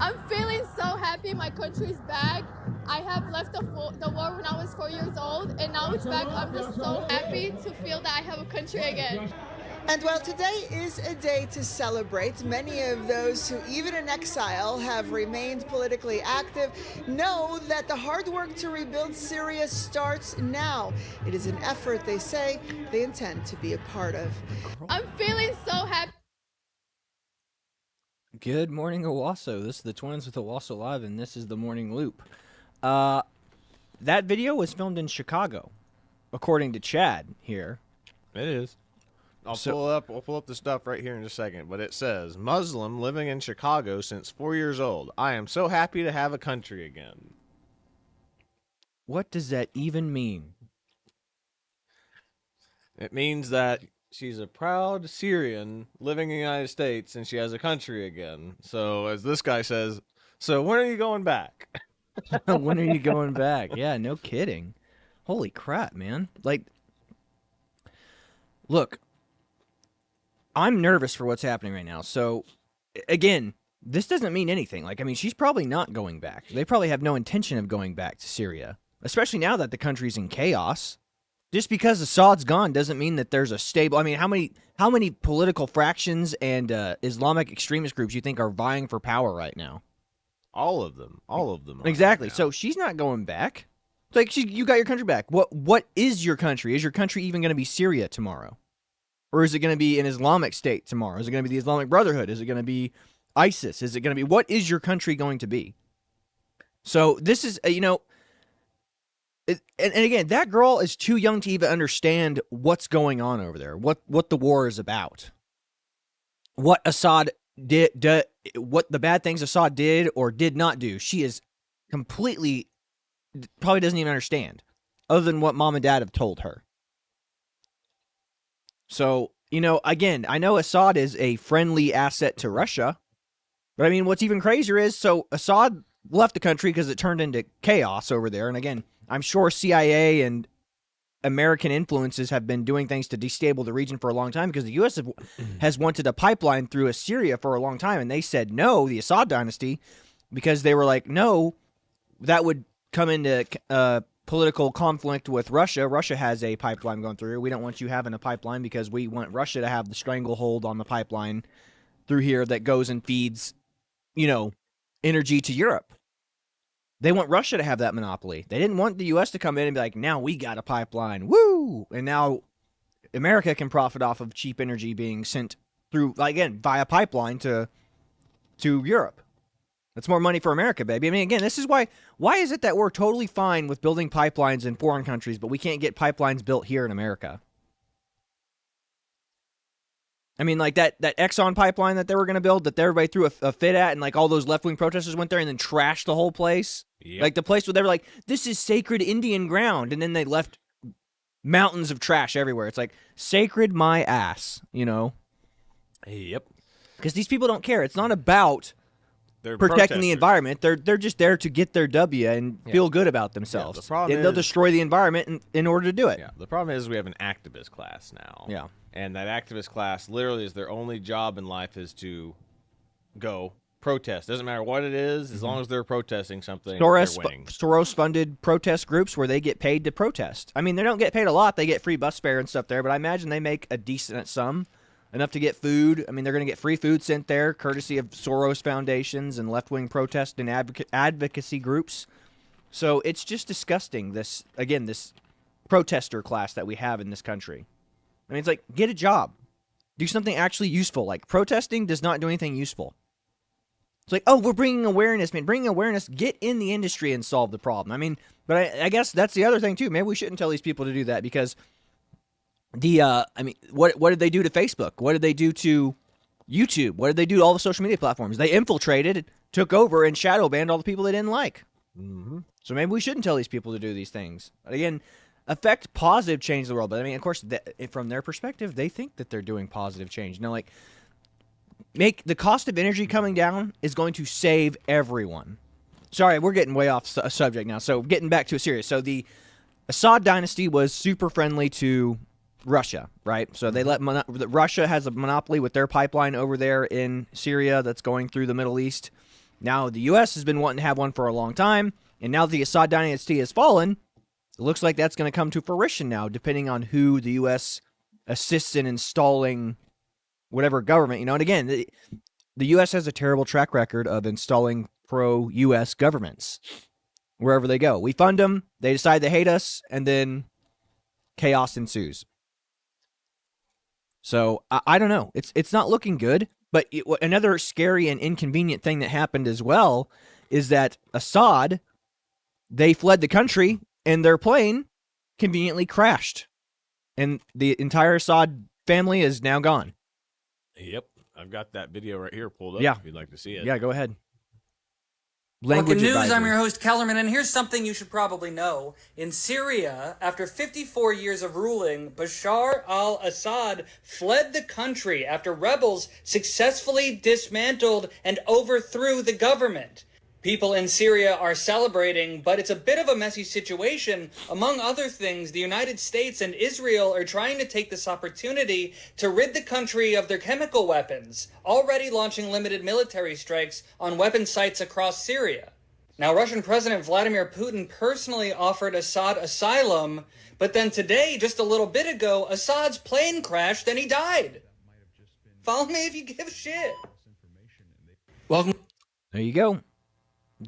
I'm feeling so happy my country's back. I have left the war when I was 4 years old, and now it's back. I'm just so happy to feel that I have a country again. And while today is a day to celebrate, many of those who, even in exile, have remained politically active know that the hard work to rebuild Syria starts now. It is an effort they say they intend to be a part of. I'm feeling so happy. Good morning, Owasso. This is the Twins with Owasso Live, and this is the Morning Loop. That video was filmed in Chicago, according to Chad here. It is. I'll pull up the stuff right here in just a second, but it says, Muslim living in Chicago since 4 years old. I am so happy to have a country again. What does that even mean? It means that she's a proud Syrian living in the United States and she has a country again. So, as this guy says, so when are you going back? When are you going back? Yeah, no kidding. Holy crap, man. Like, look, I'm nervous for what's happening right now. So, again, this doesn't mean anything. Like, I mean, she's probably not going back. They probably have no intention of going back to Syria, especially now that the country's in chaos. Just because Assad's gone doesn't mean that there's a stable. I mean, how many political fractions and Islamic extremist groups you think are vying for power right now? All of them. All of them. Exactly. So she's not going back. It's like you got your country back. What is your country? Is your country even going to be Syria tomorrow? Or is it going to be an Islamic state tomorrow? Is it going to be the Islamic Brotherhood? Is it going to be ISIS? Is it going to be, what is your country going to be? So this is, and again, that girl is too young to even understand what's going on over there, what the war is about, what Assad did, what the bad things Assad did or did not do. She is completely, probably doesn't even understand, other than what mom and dad have told her. So, again, I know Assad is a friendly asset to Russia, but I mean, what's even crazier is, so Assad left the country because it turned into chaos over there. And again, I'm sure CIA and American influences have been doing things to destabilize the region for a long time because the U.S. has wanted a pipeline through Syria for a long time. And they said no, the Assad dynasty, because they were like, no, that would come into political conflict with Russia. Russia has a pipeline going through. We don't want you having a pipeline because we want Russia to have the stranglehold on the pipeline through here that goes and feeds, energy to Europe. They want Russia to have that monopoly. They didn't want the U.S. to come in and be like, now we got a pipeline. Woo! And now America can profit off of cheap energy being sent through, again, via pipeline to Europe. That's more money for America, baby. I mean, again, this is why is it that we're totally fine with building pipelines in foreign countries, but we can't get pipelines built here in America? I mean, like that Exxon pipeline that they were going to build that everybody threw a fit at, and like all those left-wing protesters went there and then trashed the whole place. Yep. Like the place where they were like, this is sacred Indian ground, and then they left mountains of trash everywhere. It's like, sacred my ass, Yep. Because these people don't care. It's not about protecting the environment. They're just there to get their W and feel good about themselves. The problem and they'll destroy the environment in order to do it. Yeah. The problem is we have an activist class now. Yeah. And that activist class literally is their only job in life is to go protest. Doesn't matter what it is, as long as they're protesting something, they're winning. Soros-funded protest groups where they get paid to protest. I mean, they don't get paid a lot. They get free bus fare and stuff there, but I imagine they make a decent sum, enough to get food. I mean, they're going to get free food sent there, courtesy of Soros foundations and left-wing protest and advocacy groups. So it's just disgusting, this protester class that we have in this country. I mean, it's like, get a job. Do something actually useful. Like, protesting does not do anything useful. It's like, oh, we're bringing awareness, man. Bringing awareness, get in the industry and solve the problem. I mean, but I guess that's the other thing, too. Maybe we shouldn't tell these people to do that because what did they do to Facebook? What did they do to YouTube? What did they do to all the social media platforms? They infiltrated, took over, and shadow banned all the people they didn't like. Mm-hmm. So maybe we shouldn't tell these people to do these things. But again, affect positive change in the world. But I mean, of course, from their perspective, they think that they're doing positive change. Now, like, make the cost of energy coming down is going to save everyone. Sorry, we're getting way off subject now. So getting back to it serious. So the Assad dynasty was super friendly to Russia, right? So they let Russia has a monopoly with their pipeline over there in Syria that's going through the Middle East. Now, the U.S. has been wanting to have one for a long time, and now that the Assad dynasty has fallen, it looks like that's going to come to fruition now, depending on who the U.S. assists in installing whatever government. And again, the U.S. has a terrible track record of installing pro-U.S. governments wherever they go. We fund them, they decide they hate us, and then chaos ensues. So, I don't know. It's not looking good. But another scary and inconvenient thing that happened as well is that Assad, they fled the country, and their plane conveniently crashed. And the entire Assad family is now gone. Yep. I've got that video right here pulled up Yeah. if you'd like to see it. Yeah, go ahead. Welcome news, advisor. I'm your host Kellerman, and here's something you should probably know. In Syria, after 54 years of ruling, Bashar al-Assad fled the country after rebels successfully dismantled and overthrew the government. People in Syria are celebrating, but it's a bit of a messy situation. Among other things, the United States and Israel are trying to take this opportunity to rid the country of their chemical weapons, already launching limited military strikes on weapon sites across Syria. Now, Russian President Vladimir Putin personally offered Assad asylum, but then today, just a little bit ago, Assad's plane crashed and he died. Follow me if you give a shit. Welcome. There you go.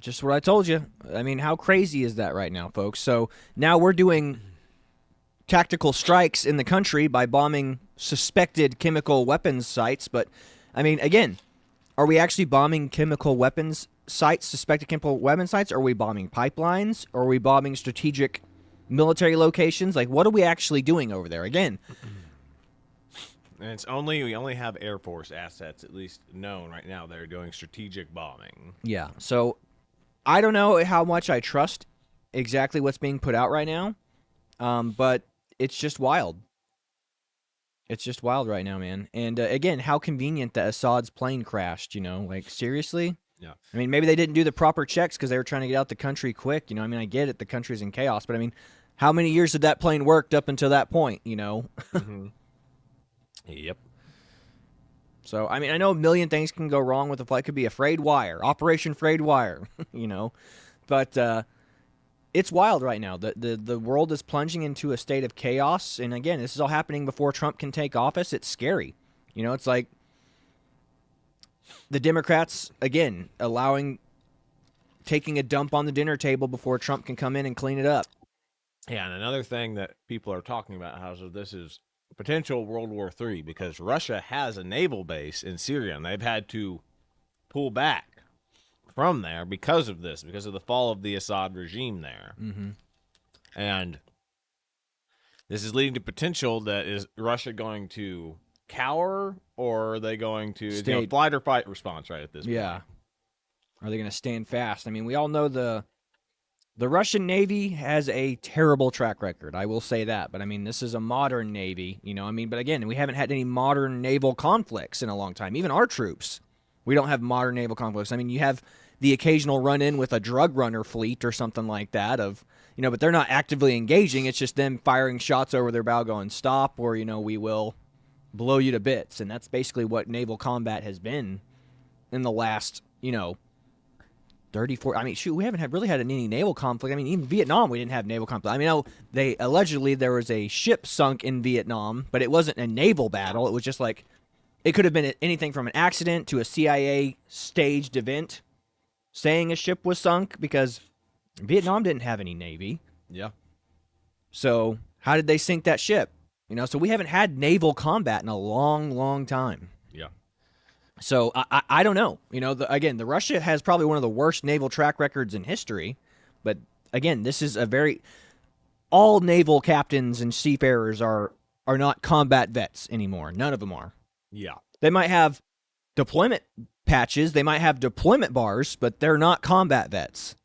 Just what I told you. I mean, how crazy is that right now, folks? So now we're doing tactical strikes in the country by bombing suspected chemical weapons sites. But, I mean, again, are we actually bombing chemical weapons sites, suspected chemical weapons sites? Are we bombing pipelines? Or are we bombing strategic military locations? Like, what are we actually doing over there? Again, And we only have Air Force assets, at least known right now. They're doing strategic bombing. yeah. So I don't know how much I trust exactly what's being put out right now, but it's just wild. It's just wild right now, man. And again, how convenient that Assad's plane crashed, like seriously? Yeah. I mean, maybe they didn't do the proper checks because they were trying to get out the country quick. I mean, I get it. The country's in chaos, but I mean, how many years had that plane worked up until that point, Mm-hmm. Yep. So, I mean, I know a million things can go wrong with the flight. It could be a frayed wire, Operation Frayed Wire, But it's wild right now. The world is plunging into a state of chaos. And again, this is all happening before Trump can take office. It's scary. It's like the Democrats, again, taking a dump on the dinner table before Trump can come in and clean it up. Yeah, and another thing that people are talking about, how this is potential World War III, because Russia has a naval base in Syria, and they've had to pull back from there because of this, because of the fall of the Assad regime there. Mm-hmm. And this is leading to potential that is Russia going to cower, or are they going to flight or fight response right at this point? Yeah. Are they going to stand fast? I mean, we all know the Russian Navy has a terrible track record. I will say that. But, I mean, this is a modern Navy, But, again, we haven't had any modern naval conflicts in a long time. Even our troops, we don't have modern naval conflicts. I mean, you have the occasional run-in with a drug runner fleet or something like that but they're not actively engaging. It's just them firing shots over their bow going, stop, or, we will blow you to bits. And that's basically what naval combat has been in the last, 34. I mean, shoot, we haven't really had any naval conflict. I mean, even Vietnam, we didn't have naval conflict. I mean, there was a ship sunk in Vietnam, but it wasn't a naval battle. It was just like, it could have been anything from an accident to a CIA staged event saying a ship was sunk, because Vietnam didn't have any navy. Yeah. So how did they sink that ship? So we haven't had naval combat in a long, long time. Yeah. So I don't know. Again, the Russia has probably one of the worst naval track records in history. But again, this is all naval captains and seafarers are not combat vets anymore. None of them are. Yeah. They might have deployment patches, they might have deployment bars, but they're not combat vets.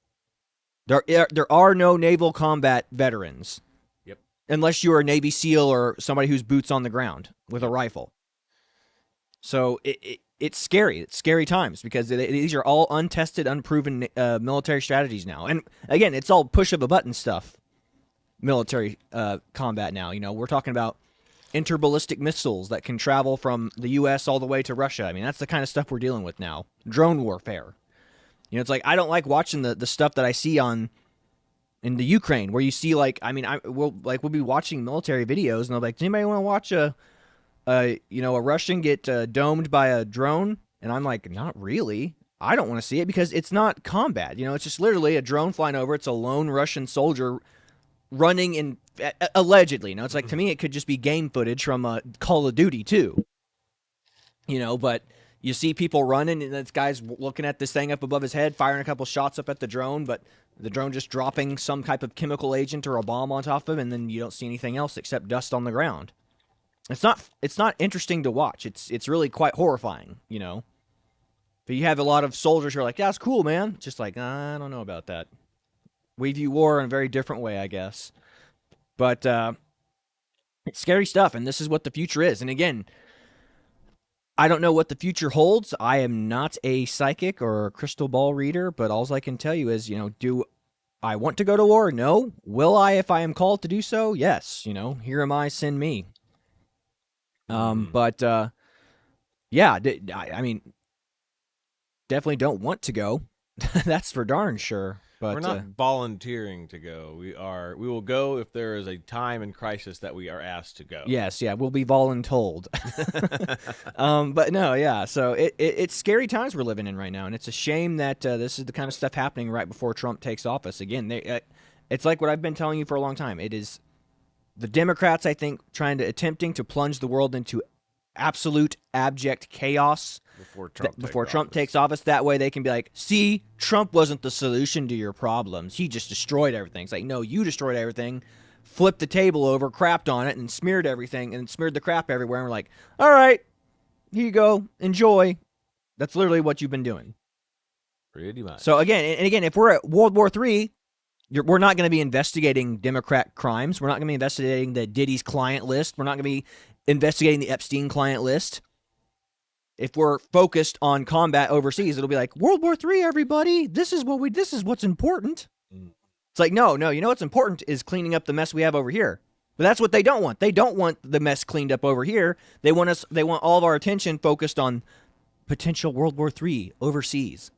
There are no naval combat veterans. Yep. Unless you're a Navy SEAL or somebody who's boots on the ground with a rifle. So it's scary. It's scary times, because these are all untested, unproven military strategies now. And again, it's all push of a button stuff. Military combat now. We're talking about interballistic missiles that can travel from the U.S. all the way to Russia. I mean, that's the kind of stuff we're dealing with now. Drone warfare. You know, it's like I don't like watching the stuff that I see in the Ukraine, where you see like, I mean, we'll be watching military videos, and they'll be like, does anybody want to watch a Russian get domed by a drone? And I'm like, not really. I don't want to see it because it's not combat. You know, it's just literally a drone flying over. It's a lone Russian soldier running in, allegedly. You know, it's like, to me, it could just be game footage from Call of Duty too. You know, but you see people running, and this guy's looking at this thing up above his head, firing a couple shots up at the drone, but the drone just dropping some type of chemical agent or a bomb on top of him, and then you don't see anything else except dust on the ground. It's not interesting to watch. It's really quite horrifying, you know. But you have a lot of soldiers who are like, yeah, it's cool, man. Just like, I don't know about that. We view war in a very different way, I guess. But it's scary stuff, and this is what the future is. And again, I don't know what the future holds. I am not a psychic or a crystal ball reader, but all I can tell you is, you know, do I want to go to war? No. Will I if I am called to do so? Yes. You know, here am I, send me. But yeah, I mean, definitely don't want to go. That's for darn sure. But we're not volunteering to go. We will go if there is a time and crisis that we are asked to go. Yes, yeah, we'll be voluntold. But no, yeah. So it's scary times we're living in right now, and it's a shame that this is the kind of stuff happening right before Trump takes office. Again, it's like what I've been telling you for a long time. It is the Democrats, I think, attempting to plunge the world into absolute abject chaos before Trump takes office. That way they can be like, see, Trump wasn't the solution to your problems. He just destroyed everything. It's like, no, you destroyed everything, flipped the table over, crapped on it, and smeared everything, and smeared the crap everywhere. And we're like, all right, here you go, enjoy. That's literally what you've been doing. Pretty much. So again, if we're at World War III, we're not going to be investigating Democrat crimes. We're not going to be investigating the Diddy's client list. We're not going to be investigating the Epstein client list. If we're focused on combat overseas, it'll be like World War III, everybody. This is what's important. It's like, no, you know what's important is cleaning up the mess we have over here. But that's what they don't want. They don't want the mess cleaned up over here. They want all of our attention focused on potential World War III overseas.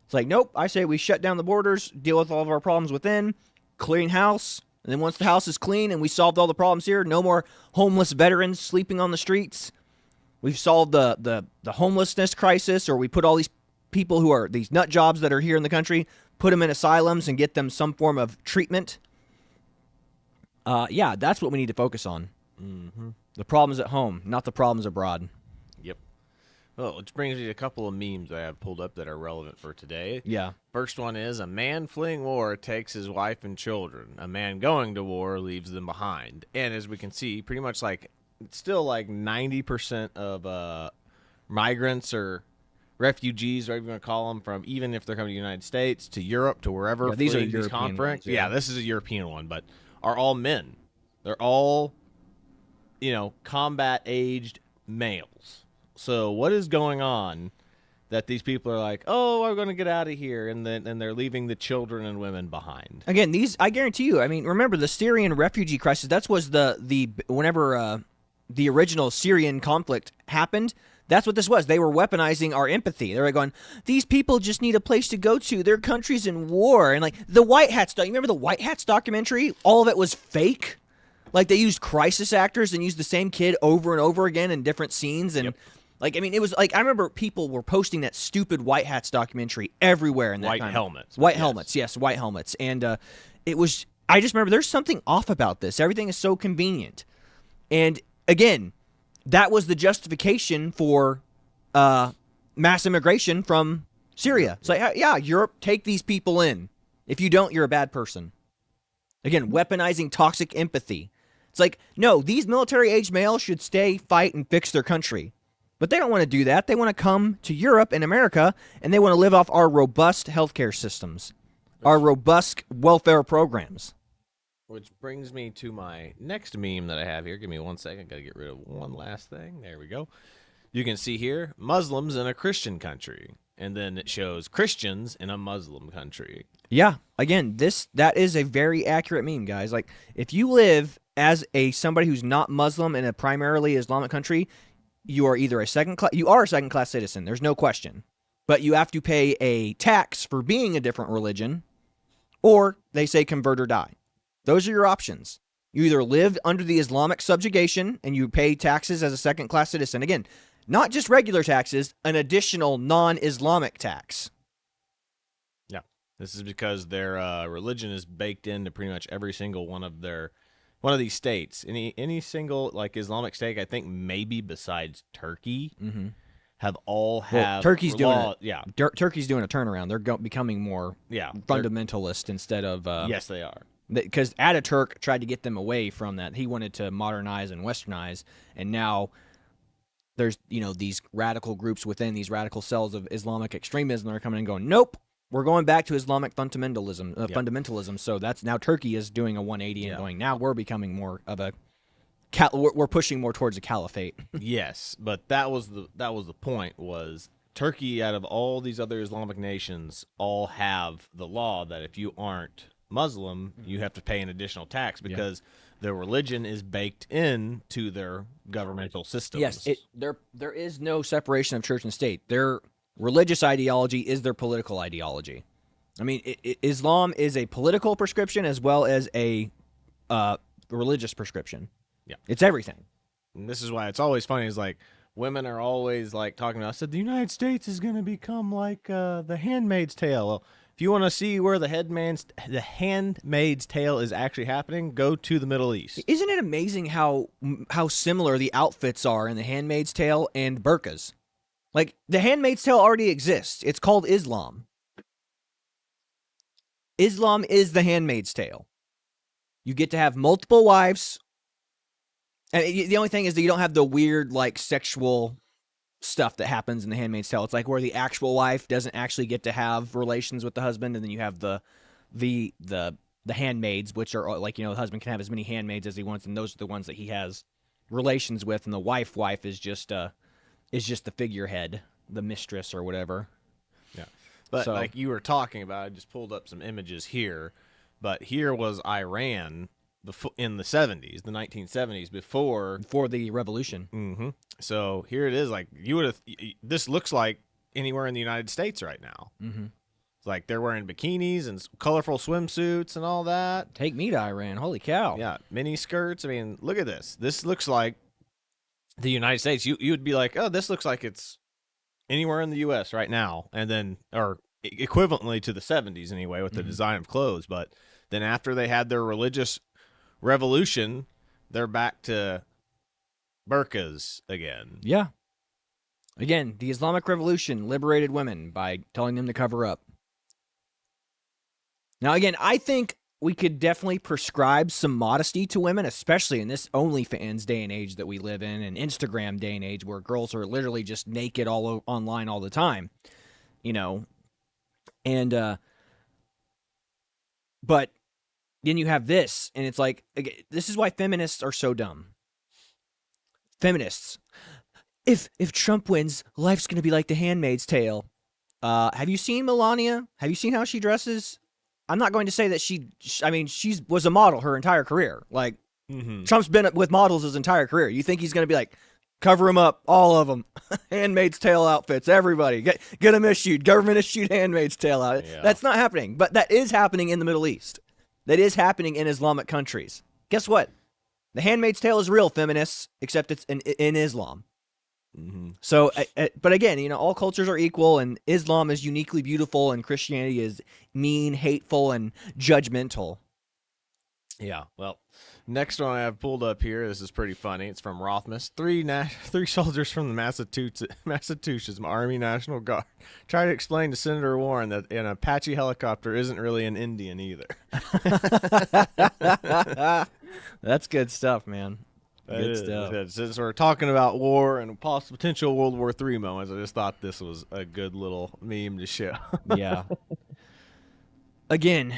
It's like, nope, I say we shut down the borders, deal with all of our problems within, clean house, and then once the house is clean and we solved all the problems here, no more homeless veterans sleeping on the streets. We've solved the homelessness crisis, or we put all these people who are these nut jobs that are here in the country, put them in asylums and get them some form of treatment. Yeah, that's what we need to focus on. Mm-hmm. The problems at home, not the problems abroad. Yep. Well, which brings me to a couple of memes I have pulled up that are relevant for today. Yeah. First one is, a man fleeing war takes his wife and children. A man going to war leaves them behind. And as we can see, pretty much like, still like 90% of migrants or refugees, whatever you want to call them, from even if they're coming to the United States to Europe to wherever. Yeah, these are European European ones, yeah, this is a European one, but are all men. They're all, combat-aged males. So what is going on that these people are like, oh, we're going to get out of here, and they're leaving the children and women behind? Again, I guarantee you, I mean, remember the Syrian refugee crisis, that was whenever the original Syrian conflict happened, that's what this was. They were weaponizing our empathy. They were going, these people just need a place to go to. Their country's in war. And like the White Hats, you remember the White Hats documentary? All of it was fake. Like they used crisis actors and used the same kid over and over again in different scenes. And like, I mean, it was like, I remember people were posting that stupid White Hats documentary everywhere in that White time. helmets. White helmets, yes, white helmets. And it was, I just remember there's something off about this. Everything is so convenient. And again, that was the justification for mass immigration from Syria. It's like, yeah, Europe, take these people in. If you don't, you're a bad person. Again, weaponizing toxic empathy. It's like, no, these military-aged males should stay, fight, and fix their country. But they don't want to do that. They want to come to Europe and America, and they want to live off our robust healthcare systems, our robust welfare programs. Which brings me to my next meme that I have here. Give me 1 second. Got to get rid of one last thing. There we go. You can see here, Muslims in a Christian country. And then it shows Christians in a Muslim country. Yeah. Again, that is a very accurate meme, guys. Like, if you live as somebody who's not Muslim in a primarily Islamic country, you are either a second class citizen. There's no question. but you have to pay a tax for being a different religion, or they say convert or die. Those are your options. You either live under the Islamic subjugation and you pay taxes as a second-class citizen. Again, not just regular taxes, an additional non-Islamic tax. Yeah. This is because their religion is baked into pretty much every single one of these states. Any single like Islamic state, I think maybe besides Turkey, have Turkey's law. Turkey's doing a turnaround. They're becoming more fundamentalist instead of yes, they are. Because Ataturk tried to get them away from that. He wanted to modernize and westernize, and now there's these radical groups within these radical cells of Islamic extremism that are coming and going, nope, we're going back to Islamic fundamentalism. Fundamentalism. So that's now Turkey is doing a 180 and going, now we're becoming more of a we're pushing more towards a caliphate. Yes, but that was the point. Was Turkey, out of all these other Islamic nations, all have the law that if you aren't Muslim, you have to pay an additional tax because their religion is baked into their governmental systems. Yes, there is no separation of church and state. Their religious ideology is their political ideology. I mean, Islam is a political prescription as well as a religious prescription. Yeah, it's everything. And this is why it's always funny. Is like women are always like talking about. I said the United States is going to become like the Handmaid's Tale. Well, if you want to see where the Handmaid's Tale is actually happening, go to the Middle East. Isn't it amazing how similar the outfits are in the Handmaid's Tale and burqas? Like, the Handmaid's Tale already exists. It's called Islam. Islam is the Handmaid's Tale. You get to have multiple wives. And the only thing is that you don't have the weird, like, sexual stuff that happens in the Handmaid's Tale. It's like where the actual wife doesn't actually get to have relations with the husband, and then you have the handmaids, which are like, the husband can have as many handmaids as he wants, and those are the ones that he has relations with, and the wife is just the figurehead, the mistress or whatever. Yeah. But like you were talking about, I just pulled up some images here, but here was Iran in the 70s, the 1970s, before the revolution. Mm-hmm. So here it is. Like this looks like anywhere in the United States right now. Mm-hmm. It's like they're wearing bikinis and colorful swimsuits and all that. Take me to Iran. Holy cow. Yeah. Mini skirts. I mean, look at this. This looks like the United States. You would be like, oh, this looks like it's anywhere in the U.S. right now. And then, or equivalently to the 70s anyway, with the design of clothes. But then after they had their religious revolution, they're back to burqas again. Yeah. Again, the Islamic Revolution liberated women by telling them to cover up. Now, again, I think we could definitely prescribe some modesty to women, especially in this OnlyFans day and age that we live in, and Instagram day and age where girls are literally just naked all online all the time, and but then you have this, and it's like, this is why feminists are so dumb. Feminists, if Trump wins, life's going to be like The Handmaid's Tale. Have you seen Melania? Have you seen how she dresses? I'm not going to say that she was a model her entire career. Like, Trump's been with models his entire career. You think he's going to be like, cover them up, all of them, Handmaid's Tale outfits, everybody, get them issued, government issued Handmaid's Tale out. Yeah. That's not happening, but that is happening in the Middle East. That is happening in Islamic countries. Guess what? The Handmaid's Tale is real, feminists, except it's in Islam. Mm-hmm. So, but again, all cultures are equal, and Islam is uniquely beautiful, and Christianity is mean, hateful, and judgmental. Yeah, well, next one I have pulled up here. This is pretty funny. It's from Rothmas. Three soldiers from the Massachusetts Army National Guard try to explain to Senator Warren that an Apache helicopter isn't really an Indian either. That's good stuff, man. Good stuff. Since we're talking about war and potential World War III moments, I just thought this was a good little meme to show. Yeah. Again,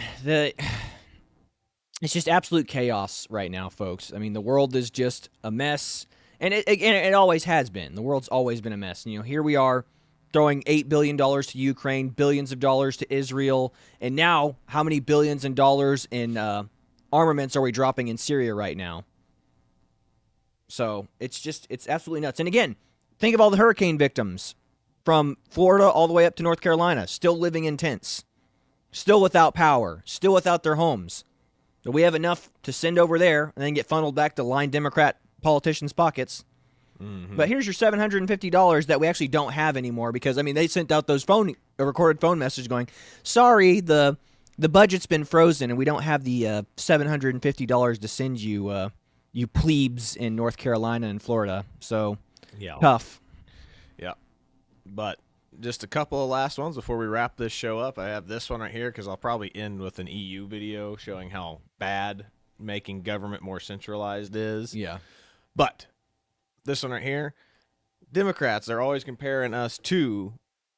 it's just absolute chaos right now, folks. I mean, the world is just a mess, and it always has been. The world's always been a mess. And, here we are throwing $8 billion to Ukraine, billions of dollars to Israel, and now how many billions of dollars in armaments are we dropping in Syria right now? So it's absolutely nuts. And again, think of all the hurricane victims. from Florida all the way up to North Carolina, still living in tents, still without power, still without their homes. So we have enough to send over there and then get funneled back to line Democrat politicians' pockets. But here's your $750 that we actually don't have anymore because, I mean, they sent out those a recorded phone message going, sorry, the budget's been frozen and we don't have the $750 to send you, you plebes in North Carolina and Florida. So, tough. Yeah. But just a couple of last ones before we wrap this show up. I have this one right here because I'll probably end with an EU video showing how bad making government more centralized is. Yeah. But this one right here, Democrats are always comparing us to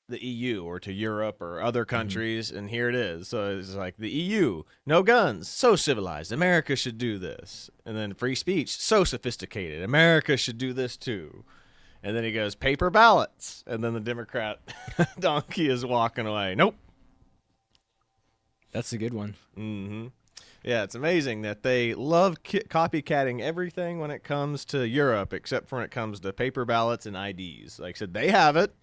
the EU or to Europe or other countries, and here it is. So it's like the EU, no guns, so civilized. America should do this. And then free speech, so sophisticated. America should do this too. And then he goes, paper ballots. And then the Democrat donkey is walking away. Nope. That's a good one. Mm-hmm. Yeah, it's amazing that they love copycatting everything when it comes to Europe, except for when it comes to paper ballots and IDs. Like I said, they have it.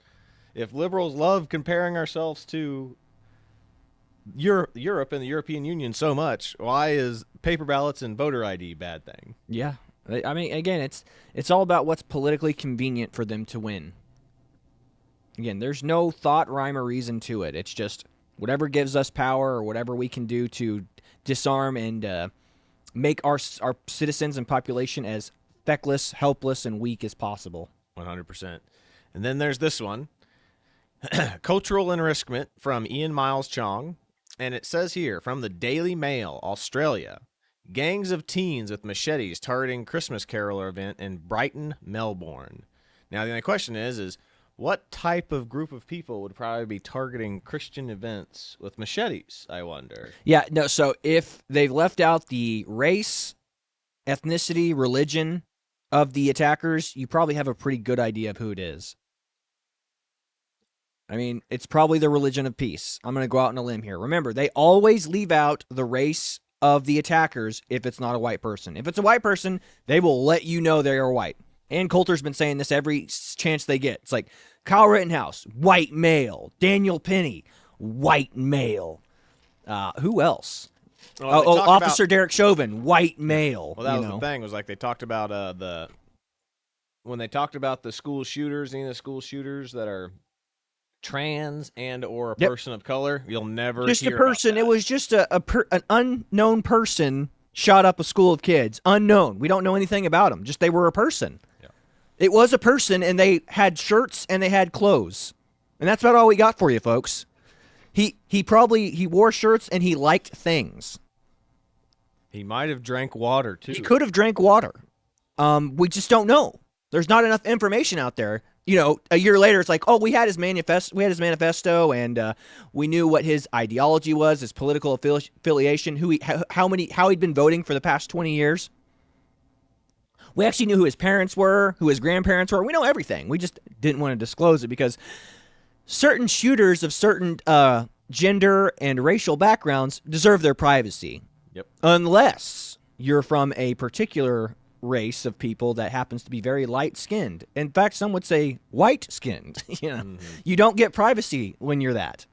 If liberals love comparing ourselves to Europe and the European Union so much, why is paper ballots and voter ID a bad thing? Yeah. I mean, again, it's all about what's politically convenient for them to win. Again, there's no thought, rhyme, or reason to it. It's just whatever gives us power or whatever we can do to disarm and make our citizens and population as feckless, helpless, and weak as possible. 100%. And then there's this one. Cultural enrichment from Ian Miles Chong. And it says here, from the Daily Mail, Australia, gangs of teens with machetes targeting Christmas caroler event in Brighton, Melbourne. Now, the only question is what type of group of people would probably be targeting Christian events with machetes, I wonder? Yeah, no, so if they've left out the race, ethnicity, religion of the attackers, you probably have a pretty good idea of who it is. I mean, it's probably the religion of peace. I'm going to go out on a limb here. Remember, they always leave out the race of the attackers if it's not a white person. If it's a white person, they will let you know they are white. Ann Coulter's been saying this every chance they get. It's like Kyle Rittenhouse, white male. Daniel Penny, white male. Who else? Well, Officer Derek Chauvin, white male. Well, that was the thing. Was like they talked about when they talked about the school shooters, any of the school shooters that are trans and or a person of color, you'll never just hear a person. about that. It was just an unknown person shot up a school of kids. Unknown. We don't know anything about them. Just they were a person. Yeah. It was a person, and they had shirts and they had clothes, and that's about all we got for you, folks. He wore shirts and he liked things. He might have drank water too. He could have drank water. We just don't know. There's not enough information out there. You know, a year later, it's like, oh, we had his manifesto, and we knew what his ideology was, his political affiliation, how he'd been voting for the past 20 years. We actually knew who his parents were, who his grandparents were. We know everything. We just didn't want to disclose it because certain shooters of certain gender and racial backgrounds deserve their privacy. Yep. Unless you're from a particular race of people that happens to be very light-skinned. In fact, some would say white-skinned. You don't get privacy when you're that.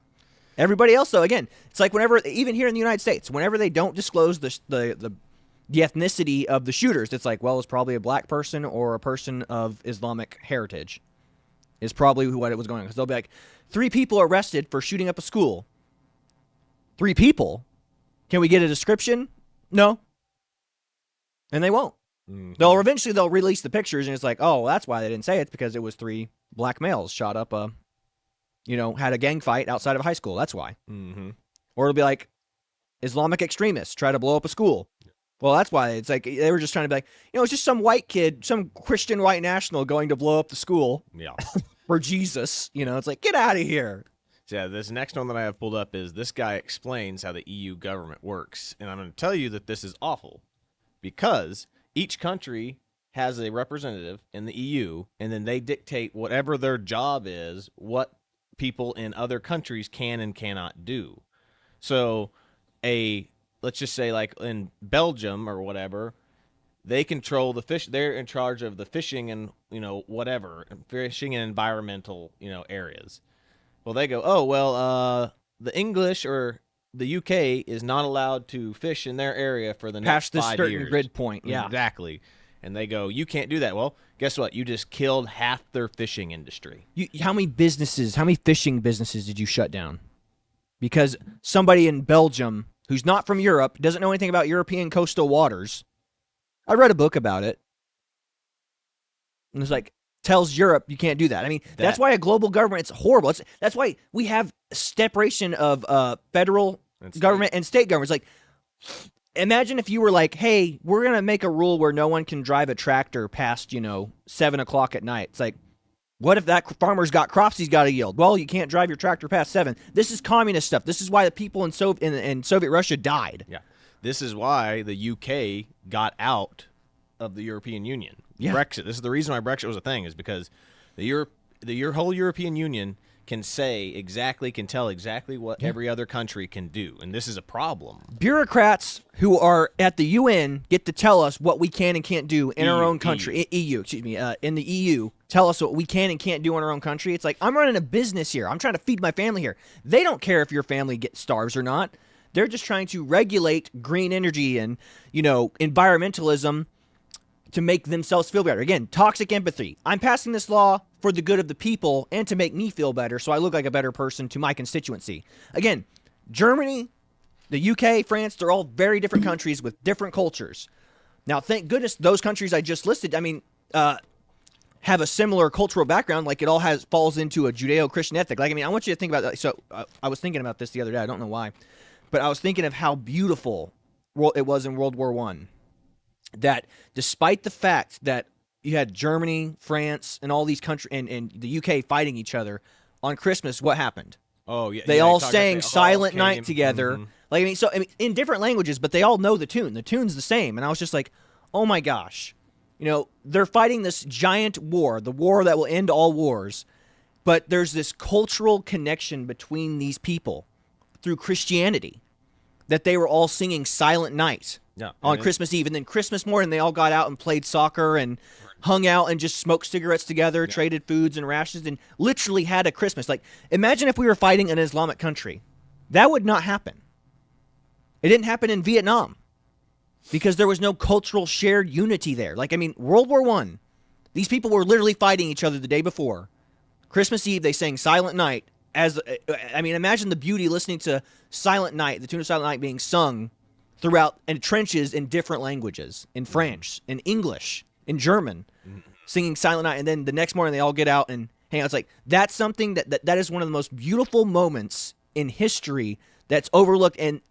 Everybody else, though, again, it's like whenever, even here in the United States, whenever they don't disclose the ethnicity of the shooters, it's like, well, it's probably a black person or a person of Islamic heritage is probably what it was going on. Because they'll be like, 3 people arrested for shooting up a school. 3 people? Can we get a description? No. And they won't. They'll eventually release the pictures, and it's like, oh, that's why they didn't say it. It's because it was 3 black males shot up had a gang fight outside of a high school. That's why. Mm-hmm. Or it'll be like Islamic extremists try to blow up a school. Well, that's why. It's like they were just trying to be like, it's just some white kid, some Christian white national going to blow up the school. Yeah. For Jesus. It's like, get out of here. So yeah, this next one that I have pulled up is this guy explains how the EU government works. And I'm going to tell you that this is awful because each country has a representative in the EU, and then they dictate whatever their job is, what people in other countries can and cannot do. So let's just say like in Belgium or whatever, they control the fish. They're in charge of the fishing and whatever, fishing and environmental areas. Well, they go, oh well, the English or the UK is not allowed to fish in their area for the next Past this 5 certain years. grid point, yeah. Exactly. And they go, you can't do that. Well, guess what? You just killed half their fishing industry. How many fishing businesses did you shut down? Because somebody in Belgium who's not from Europe, doesn't know anything about European coastal waters. I read a book about it. And it's like, tells Europe you can't do that. I mean, that's why a global government, it's horrible. That's why we have separation of federal government and state governments. Like, imagine if you were like, hey, we're going to make a rule where no one can drive a tractor past, 7 o'clock at night. It's like, what if that farmer's got crops he's got to yield? Well, you can't drive your tractor past 7. This is communist stuff. This is why the people in Soviet Russia died. Yeah. This is why the UK got out of the European Union. Yeah. Brexit. This is the reason why Brexit was a thing, is because the whole European Union can tell exactly what every other country can do, and this is a problem. Bureaucrats who are at the UN get to tell us what we can and can't do in our own country. In the EU, tell us what we can and can't do in our own country. It's like, I'm running a business here. I'm trying to feed my family here. They don't care if your family starves or not. They're just trying to regulate green energy and, environmentalism to make themselves feel better. Again, toxic empathy. I'm passing this law for the good of the people and to make me feel better so I look like a better person to my constituency. Again, Germany, the UK, France, they're all very different countries with different cultures. Now, thank goodness those countries I just listed, have a similar cultural background. Like, it all falls into a Judeo-Christian ethic. Like, I want you to think about that. So I was thinking about this the other day. I don't know why. But I was thinking of how beautiful it was in World War I. That despite the fact that you had Germany, France, and all these countries, and the UK fighting each other, on Christmas, what happened? Oh, yeah. They all sang Silent Night together. Mm-hmm. In different languages, but they all know the tune. The tune's the same. And I was just like, oh my gosh. They're fighting this giant war, the war that will end all wars. But there's this cultural connection between these people through Christianity, that they were all singing Silent Night on Christmas Eve. And then Christmas morning, they all got out and played soccer and hung out and just smoked cigarettes together, traded foods and rations, and literally had a Christmas. Like, imagine if we were fighting an Islamic country. That would not happen. It didn't happen in Vietnam because there was no cultural shared unity there. World War I, these people were literally fighting each other the day before. Christmas Eve, they sang Silent Night. Imagine the beauty listening to Silent Night, the tune of Silent Night being sung throughout in trenches in different languages, in French, in English, in German, singing Silent Night. And then the next morning they all get out and hang out. It's like, that's something that is one of the most beautiful moments in history that's overlooked. And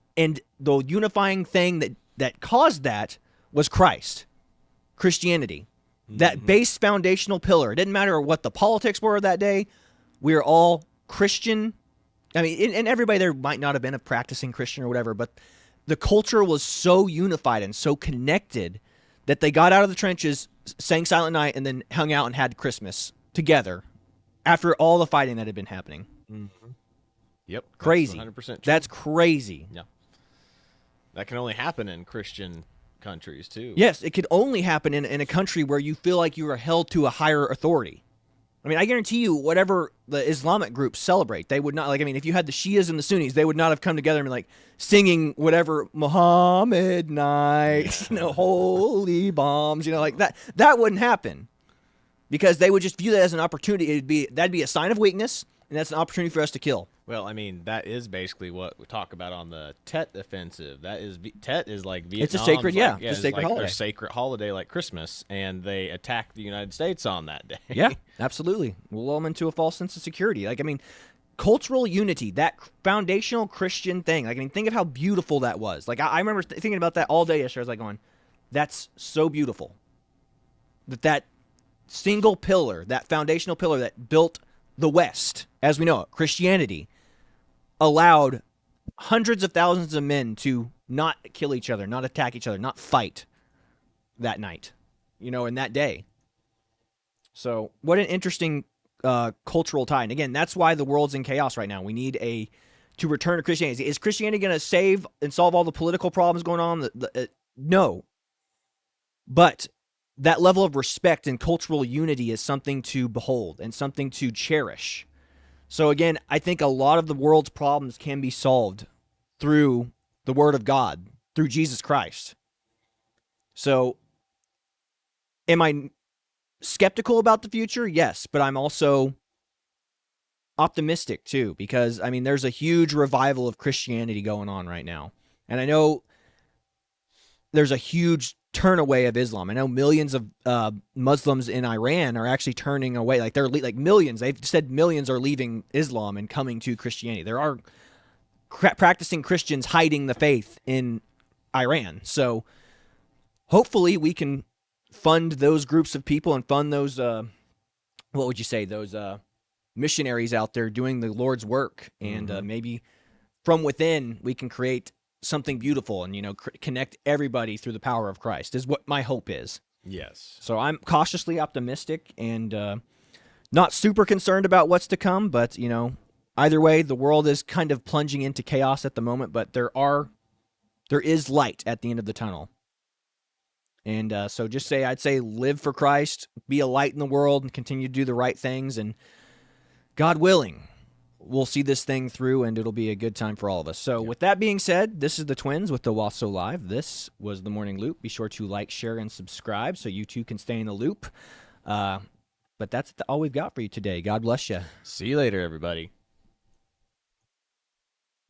the unifying thing that caused that was Christianity. That base foundational pillar. It didn't matter what the politics were that day. We are all Christian. And everybody there might not have been a practicing Christian or whatever, but the culture was so unified and so connected that they got out of the trenches, sang Silent Night, and then hung out and had Christmas together after all the fighting that had been happening. Mm-hmm. Yep. Crazy. 100% true. That's crazy. Yeah. That can only happen in Christian countries, too. Yes, it could only happen in a country where you feel like you are held to a higher authority. I guarantee you, whatever the Islamic groups celebrate, they would not, if you had the Shias and the Sunnis, they would not have come together and be singing whatever Muhammad night, holy bombs, that. That wouldn't happen because they would just view that as an opportunity. That'd be a sign of weakness, and that's an opportunity for us to kill. Well, that is basically what we talk about on the Tet offensive. Tet is like Vietnam. It's a sacred, it's a sacred holiday. Their sacred holiday like Christmas, and they attacked the United States on that day. Yeah, absolutely. We'll lull them into a false sense of security. Cultural unity, that foundational Christian thing. Think of how beautiful that was. I remember thinking about that all day yesterday. I was going, that's so beautiful. That single pillar, that foundational pillar that built the West, as we know it, Christianity, allowed hundreds of thousands of men to not kill each other, not attack each other, not fight that night, in that day. So what an interesting cultural tie. And again, that's why the world's in chaos right now. We need to return to Christianity. Is Christianity going to save and solve all the political problems going on? No. But that level of respect and cultural unity is something to behold and something to cherish. So again, I think a lot of the world's problems can be solved through the Word of God, through Jesus Christ. So am I skeptical about the future? Yes, but I'm also optimistic too, because I mean, there's a huge revival of Christianity going on right now. And I know there's a huge turn away of Islam. I know millions of Muslims in Iran are actually turning away. Like they're like millions. They've said millions are leaving Islam and coming to Christianity. There are practicing Christians hiding the faith in Iran. So hopefully we can fund those groups of people and fund those, what would you say, those missionaries out there doing the Lord's work. And maybe from within we can create something beautiful and, you know, connect everybody through the power of Christ is what my hope is. Yes. So I'm cautiously optimistic and not super concerned about what's to come, but, you know, either way, the world is kind of plunging into chaos at the moment, but there is light at the end of the tunnel. And so I'd say live for Christ, be a light in the world, and continue to do the right things. And God willing, we'll see this thing through, and it'll be a good time for all of us. So with that being said, this is the Twins with the Owasso Live. This was the Morning Loop. Be sure to like, share, and subscribe so you too can stay in the loop. But that's all we've got for you today. God bless you. See you later, everybody.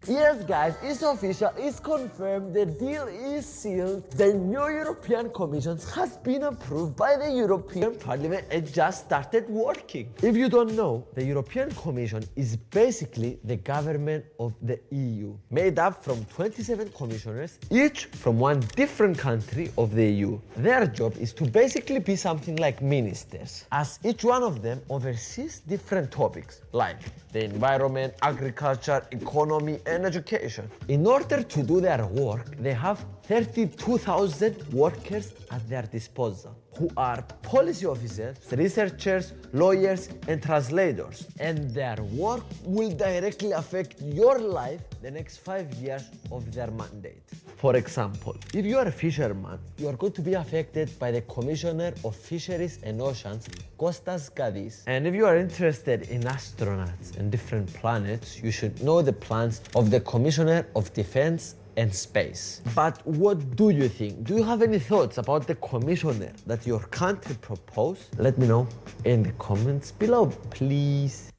Yes, guys, it's official, it's confirmed, the deal is sealed. The new European Commission has been approved by the European Parliament and just started working. If you don't know, the European Commission is basically the government of the EU, made up from 27 commissioners, each from one different country of the EU. Their job is to basically be something like ministers, as each one of them oversees different topics, like the environment, agriculture, economy, and education. In order to do their work, they have 32,000 workers at their disposal, who are policy officers, researchers, lawyers, and translators. And their work will directly affect your life the next 5 years of their mandate. For example, if you are a fisherman, you are going to be affected by the Commissioner of Fisheries and Oceans, Kostas Gadis. And if you are interested in astronauts and different planets, you should know the plans of the Commissioner of Defense and Space. But what do you think? Do you have any thoughts about the commissioner that your country proposed? Let me know in the comments below, please.